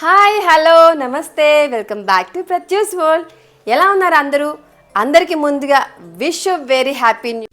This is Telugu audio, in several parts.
హాయ్ హలో నమస్తే వెల్కమ్ బ్యాక్ టు ప్రత్యూస్ వరల్డ్. ఎలా ఉన్నారు అందరూ? అందరికీ ముందుగా విష్ వెరీ హ్యాపీ న్యూ.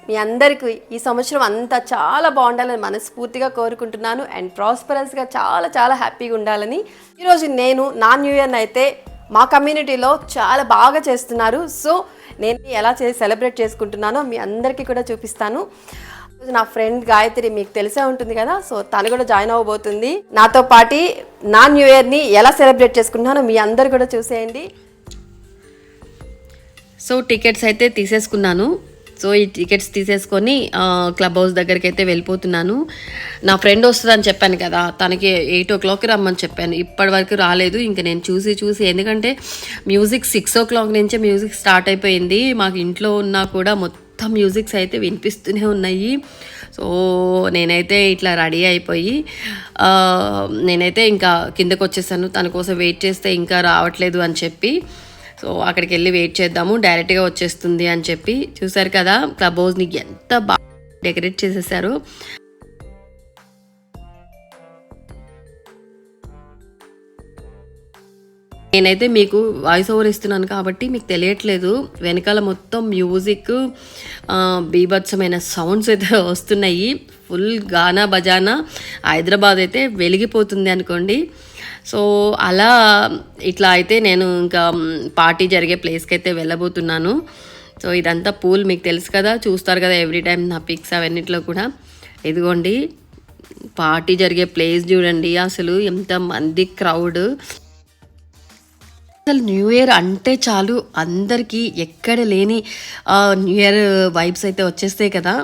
మీ అందరికీ ఈ సంవత్సరం అంతా చాలా బాగుండాలని మనస్ఫూర్తిగా కోరుకుంటున్నాను. అండ్ ప్రాస్పరస్గా చాలా చాలా హ్యాపీగా ఉండాలని. ఈరోజు నేను నా న్యూ ఇయర్ని అయితే మా కమ్యూనిటీలో చాలా బాగా చేస్తున్నారు. సో నేను ఎలా సెలబ్రేట్ చేసుకుంటున్నానో మీ అందరికీ కూడా చూపిస్తాను. నా ఫ్రెండ్ గాయత్రి మీకు తెలిసే ఉంటుంది కదా, సో తను కూడా జాయిన్ అవ్వబోతుంది నాతో పాటు. నా న్యూ ఇయర్ని ఎలా సెలబ్రేట్ చేసుకుంటున్నానో మీ అందరు కూడా చూసేయండి. సో టికెట్స్ అయితే తీసేసుకున్నాను. సో ఈ టికెట్స్ తీసేసుకొని క్లబ్ హౌస్ దగ్గరికి అయితే వెళ్ళిపోతున్నాను. నా ఫ్రెండ్ వస్తుందని చెప్పాను కదా, తనకి 8 o'clock రమ్మని చెప్పాను. ఇప్పటి వరకు రాలేదు. ఇంకా నేను చూసి ఎందుకంటే మ్యూజిక్ 6 o'clock నుంచే మ్యూజిక్ స్టార్ట్ అయిపోయింది. మాకు ఇంట్లో ఉన్నా కూడా మొత్తం మ్యూజిక్స్ అయితే వినిపిస్తూనే ఉన్నాయి. సో నేనైతే ఇట్లా రెడీ అయిపోయి నేనైతే ఇంకా కిందకు వచ్చేసాను. తన కోసం వెయిట్ చేస్తే ఇంకా రావట్లేదు అని చెప్పి, సో అక్కడికి వెళ్ళి వెయిట్ చేద్దాము, డైరెక్ట్గా వచ్చేస్తుంది అని చెప్పి. చూసారు కదా క్లబ్ హౌస్ని ఎంత బాగా డెకరేట్ చేసేసారు. నేనైతే మీకు వాయిస్ ఓవర్ ఇస్తున్నాను కాబట్టి మీకు తెలియట్లేదు, వెనకాల మొత్తం మ్యూజిక్ బీభత్సమైన సౌండ్స్ అయితే వస్తున్నాయి. ఫుల్ గానా బజానా హైదరాబాద్ అయితే వెలిగిపోతుంది అనుకోండి. సో అలా ఇట్లా అయితే నేను ఇంకా పార్టీ జరిగే ప్లేస్కి అయితే వెళ్ళబోతున్నాను. సో ఇదంతా పూల్ మీకు తెలుసు కదా, చూస్తారు కదా ఎవ్రీ టైం నా పిక్స్ అవన్నిట్లో కూడా. ఇదిగోండి పార్టీ జరిగే ప్లేస్ చూడండి, అసలు ఎంతమంది క్రౌడ్. అసలు న్యూ ఇయర్ అంటే చాలు అందరికీ ఎక్కడ లేని న్యూ ఇయర్ వైబ్స్ అయితే వచ్చేస్తాయి కదా.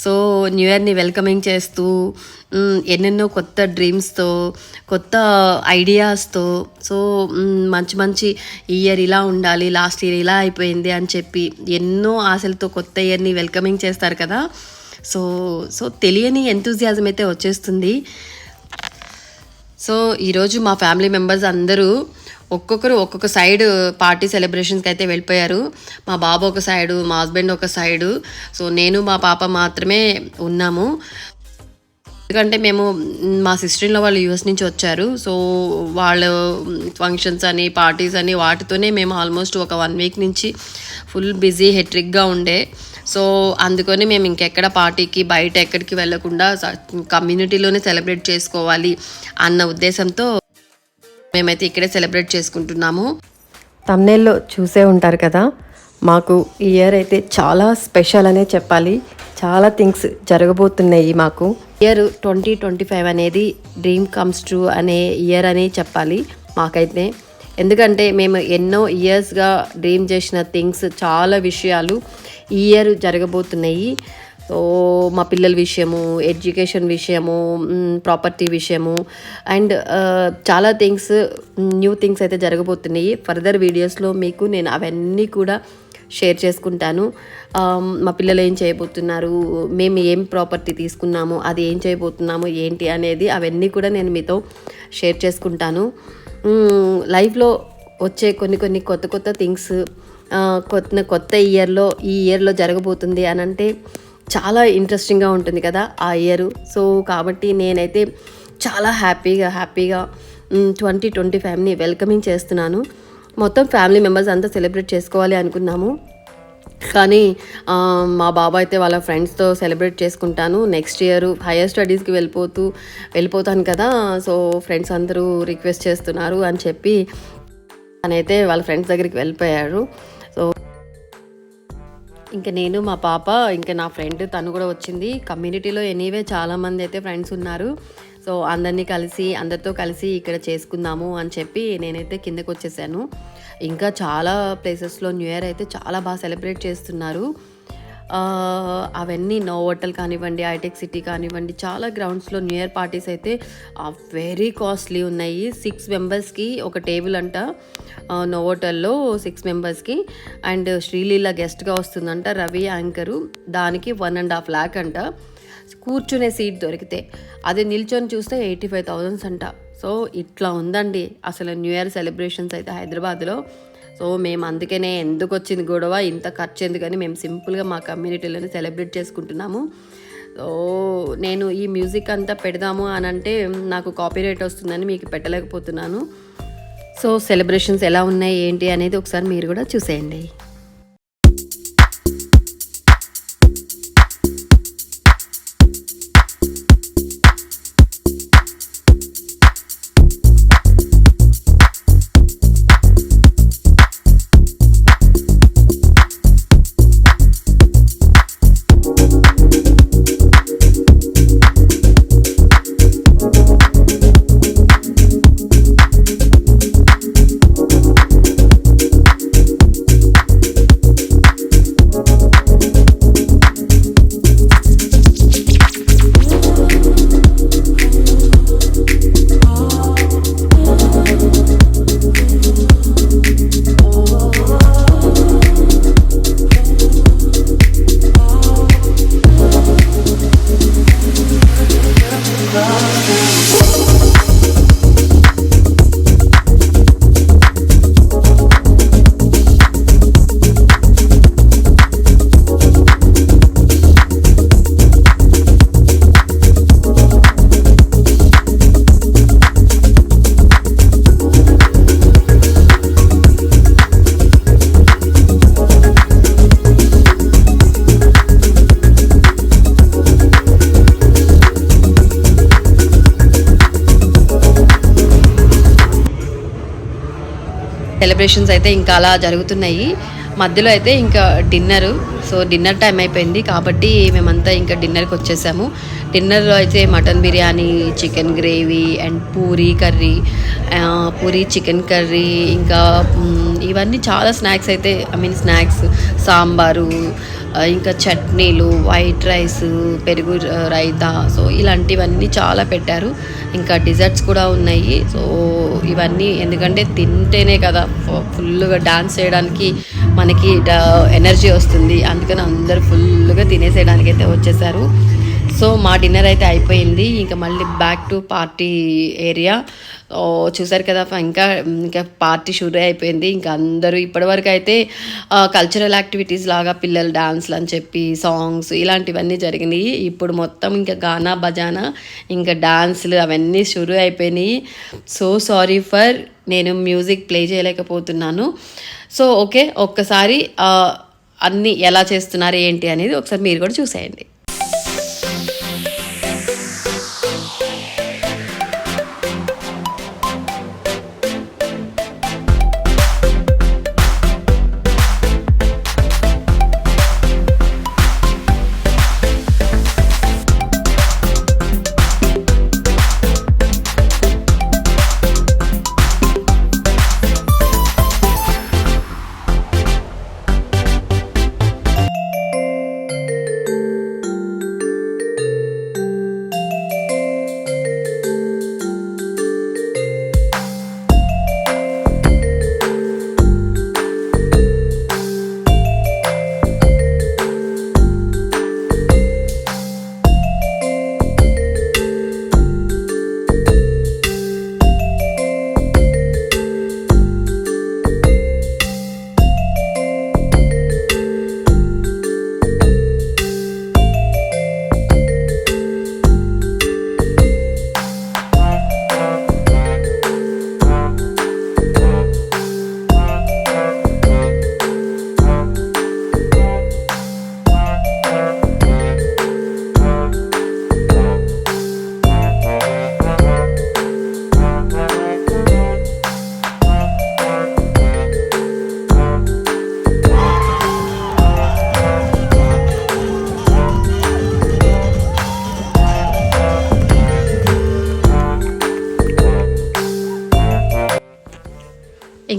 సో న్యూ ఇయర్ని వెల్కమింగ్ చేస్తూ ఎన్నెన్నో కొత్త డ్రీమ్స్తో, కొత్త ఐడియాస్తో, సో మంచి ఇయర్ ఇలా ఉండాలి, లాస్ట్ ఇయర్ ఇలా అయిపోయింది అని చెప్పి ఎన్నో ఆశలతో కొత్త ఇయర్ని వెల్కమింగ్ చేస్తారు కదా. సో సో తెలియని ఎంతూజియాజం అయితే వచ్చేస్తుంది. సో ఈరోజు మా ఫ్యామిలీ మెంబర్స్ అందరూ ఒక్కొక్కరు ఒక్కొక్క సైడ్ పార్టీ సెలబ్రేషన్స్కి అయితే వెళ్ళిపోయారు. మా బాబు ఒక సైడు, మా హస్బెండ్ ఒక సైడు, సో నేను మా పాప మాత్రమే ఉన్నాము. ఎందుకంటే మేము మా సిస్టర్లో వాళ్ళు యూఎస్ నుంచి వచ్చారు. సో వాళ్ళు ఫంక్షన్స్ అని పార్టీస్ అని వాటితోనే మేము ఆల్మోస్ట్ ఒక 1 week నుంచి ఫుల్ బిజీ హెట్రిక్గా ఉండే. సో అందుకని మేము ఇంకెక్కడ పార్టీకి బయట ఎక్కడికి వెళ్ళకుండా కమ్యూనిటీలోనే సెలబ్రేట్ చేసుకోవాలి అన్న ఉద్దేశంతో మేమైతే ఇక్కడే సెలబ్రేట్ చేసుకుంటున్నాము. తమ్నెల్లో చూసే ఉంటారు కదా, మాకు ఈ ఇయర్ అయితే చాలా స్పెషల్ అనే చెప్పాలి. చాలా థింగ్స్ జరగబోతున్నాయి మాకు. ఇయర్ 2025 అనేది డ్రీమ్ కమ్స్ ట్రూ అనే ఇయర్ అని చెప్పాలి మాకైతే. ఎందుకంటే మేము ఎన్నో ఇయర్స్గా డ్రీమ్ చేసిన థింగ్స్, చాలా విషయాలు ఈ ఇయర్ జరగబోతున్నాయి. సో మా పిల్లల విషయము, ఎడ్యుకేషన్ విషయము, ప్రాపర్టీ విషయము అండ్ చాలా థింగ్స్, న్యూ థింగ్స్ అయితే జరగబోతున్నాయి. ఫర్దర్ వీడియోస్లో మీకు నేను అవన్నీ కూడా షేర్ చేసుకుంటాను. మా పిల్లలు ఏం చేయబోతున్నారు, మేము ఏం ప్రాపర్టీ తీసుకున్నాము, అది ఏం చేయబోతున్నాము ఏంటి అనేది అవన్నీ కూడా నేను మీతో షేర్ చేసుకుంటాను. లైఫ్లో వచ్చే కొన్ని కొత్త థింగ్స్ కొత్త ఈ ఇయర్లో జరగబోతుంది అని అంటే చాలా ఇంట్రెస్టింగ్గా ఉంటుంది కదా ఆ ఇయర్. సో కాబట్టి నేనైతే చాలా హ్యాపీగా 2025ని వెల్కమింగ్ చేస్తున్నాను. మొత్తం ఫ్యామిలీ మెంబర్స్ అంతా సెలబ్రేట్ చేసుకోవాలి అనుకున్నాము, కానీ మా బాబా అయితే వాళ్ళ ఫ్రెండ్స్తో సెలబ్రేట్ చేసుకుంటాను. నెక్స్ట్ ఇయర్ హైయర్ స్టడీస్కి వెళ్ళిపోతాను కదా, సో ఫ్రెండ్స్ అందరూ రిక్వెస్ట్ చేస్తున్నారు అని చెప్పి తనైతే వాళ్ళ ఫ్రెండ్స్ దగ్గరికి వెళ్ళిపోయారు. సో ఇంకా నేను, మా పాప, ఇంకా నా ఫ్రెండ్ తను కూడా వచ్చింది. కమ్యూనిటీలో ఎనీవే చాలామంది అయితే ఫ్రెండ్స్ ఉన్నారు. సో అందరితో కలిసి ఇక్కడ చేసుకుందాము అని చెప్పి నేనైతే కిందకు వచ్చేసాను. ఇంకా చాలా ప్లేసెస్లో న్యూ ఇయర్ అయితే చాలా బాగా సెలబ్రేట్ చేస్తున్నారు. అవన్నీ నోవోటల్ కానివ్వండి, హైటెక్ సిటీ కానివ్వండి, చాలా గ్రౌండ్స్లో న్యూ ఇయర్ పార్టీస్ అయితే వెరీ కాస్ట్లీ ఉన్నాయి. 6 మెంబర్స్కి ఒక టేబుల్ అంట నోవోటల్లో, 6 మెంబర్స్కి. అండ్ శ్రీలీల గెస్ట్గా వస్తుందంట, రవి యాంకరు, దానికి 1.5 lakh అంట కూర్చునే సీట్ దొరికితే. అదే నిల్చొని చూస్తే 85,000 అంట. సో ఇట్లా ఉందండి అసలు న్యూ ఇయర్ సెలబ్రేషన్స్ అయితే హైదరాబాద్లో. సో మేము అందుకనే ఎందుకు వచ్చింది గొడవ, ఇంత ఖర్చు ఎందుకని మేము సింపుల్గా మా కమ్యూనిటీలోనే సెలబ్రేట్ చేసుకుంటున్నాము. సో నేను ఈ మ్యూజిక్ అంతా పెడదాము అని అంటే నాకు కాపీరైట్ వస్తుందని మీకు పెట్టలేకపోతున్నాను. సో సెలబ్రేషన్స్ ఎలా ఉన్నాయి ఏంటి అనేది ఒకసారి మీరు కూడా చూసేయండి. సెలబ్రేషన్స్ అయితే ఇంకా అలా జరుగుతున్నాయి. మధ్యలో అయితే ఇంకా డిన్నరు. సో డిన్నర్ టైం అయిపోయింది కాబట్టి మేమంతా ఇంకా డిన్నర్కి వచ్చేసాము. డిన్నర్లో అయితే mutton biryani, chicken gravy and Puri curry, Puri chicken curry, ఇంకా ఇవన్నీ చాలా స్నాక్స్ అయితే స్నాక్స్, సాంబారు, ఇంకా చట్నీలు, వైట్ రైస్, పెరుగు రైతా, సో ఇలాంటివన్నీ చాలా పెట్టారు. ఇంకా డిజర్ట్స్ కూడా ఉన్నాయి. సో ఇవన్నీ ఎందుకంటే తింటేనే కదా ఫుల్గా డాన్స్ చేయడానికి మనకి ఎనర్జీ వస్తుంది. అందుకని అందరూ ఫుల్గా తినేసేయడానికి అయితే వచ్చేసారు. సో మా డిన్నర్ అయితే అయిపోయింది. ఇంకా మళ్ళీ బ్యాక్ టు పార్టీ ఏరియా. చూసారు కదా, ఇంకా పార్టీ షురూ అయిపోయింది. ఇంకా అందరూ ఇప్పటివరకు అయితే కల్చరల్ యాక్టివిటీస్ లాగా పిల్లలు డాన్స్లు అని చెప్పి సాంగ్స్ ఇలాంటివన్నీ జరిగినాయి. ఇప్పుడు మొత్తం ఇంకా గానా బజానా ఇంకా డాన్స్లు అవన్నీ షురూ అయిపోయినాయి. సో సారీ ఫర్ నేను మ్యూజిక్ ప్లే చేయలేకపోతున్నాను. సో ఓకే, ఒక్కసారి అన్నీ ఎలా చేస్తున్నారు ఏంటి అనేది ఒకసారి మీరు కూడా చూసేయండి.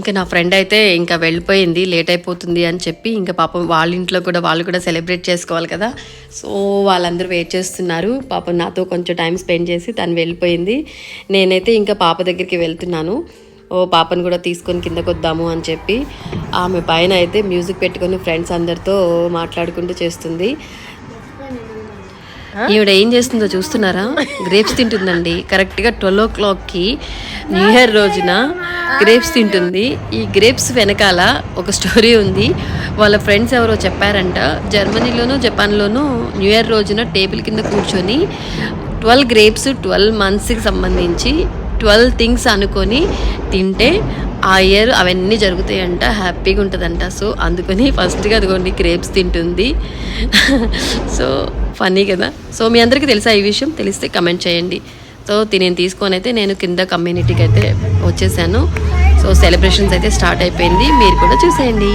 ఇంకా నా ఫ్రెండ్ అయితే ఇంకా వెళ్ళిపోయింది, లేట్ అయిపోతుంది అని చెప్పి. ఇంకా పాపం వాళ్ళ ఇంట్లో కూడా వాళ్ళు కూడా సెలబ్రేట్ చేసుకోవాలి కదా, సో వాళ్ళందరూ వెయిట్ చేస్తున్నారు. పాపం నాతో కొంచెం టైం స్పెండ్ చేసి తను వెళ్ళిపోయింది. నేనైతే ఇంకా పాప దగ్గరికి వెళ్తున్నాను. పాపను కూడా తీసుకొని కిందకు వద్దాము అని చెప్పి. ఆమె పైన అయితే మ్యూజిక్ పెట్టుకొని ఫ్రెండ్స్ అందరితో మాట్లాడుకుంటూ చేస్తుంది. ఈవిడ ఏం చేస్తుందో చూస్తున్నారా? గ్రేప్స్ తింటుందండి. కరెక్ట్గా 12 o'clockకి న్యూ ఇయర్ రోజున గ్రేప్స్ తింటుంది. ఈ గ్రేప్స్ వెనకాల ఒక స్టోరీ ఉంది. వాళ్ళ ఫ్రెండ్స్ ఎవరో చెప్పారంట, జర్మనీలోనూ జపాన్లోనూ న్యూ ఇయర్ రోజున టేబుల్ కింద కూర్చొని 12 గ్రేప్స్ 12 monthsకి సంబంధించి 12 థింగ్స్ అనుకొని తింటే ఆ ఇయర్ అవన్నీ జరుగుతాయంట, హ్యాపీగా ఉంటుందంట. సో అందుకని ఫస్ట్గా అదిగోండి గ్రేప్స్ తింటుంది. సో ఫన్నీ కదా. సో మీ అందరికీ తెలుసా ఈ విషయం? తెలిస్తే కమెంట్ చేయండి. సో నేను తీసుకొని అయితే నేను కింద కమ్యూనిటీకి అయితే వచ్చేసాను. సో సెలబ్రేషన్స్ అయితే స్టార్ట్ అయిపోయింది, మీరు కూడా చూసేయండి.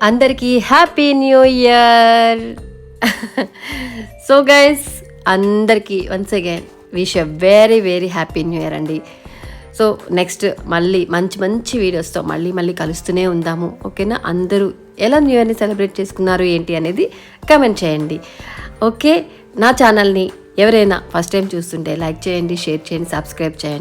అందరికీ happy new year. So guys, అందరికీ once again wish a very very happy new year అండి. సో నెక్స్ట్ మళ్ళీ మంచి మంచి వీడియోస్తో మళ్ళీ కలుస్తూనే ఉందాము, ఓకేనా? అందరూ ఎలా న్యూ ఇయర్ని సెలబ్రేట్ చేసుకున్నారు ఏంటి అనేది కమెంట్ చేయండి, ఓకే? నా ఛానల్ని ఎవరైనా ఫస్ట్ టైం చూస్తుంటే లైక్ చేయండి, షేర్ చేయండి, సబ్స్క్రైబ్ చేయండి.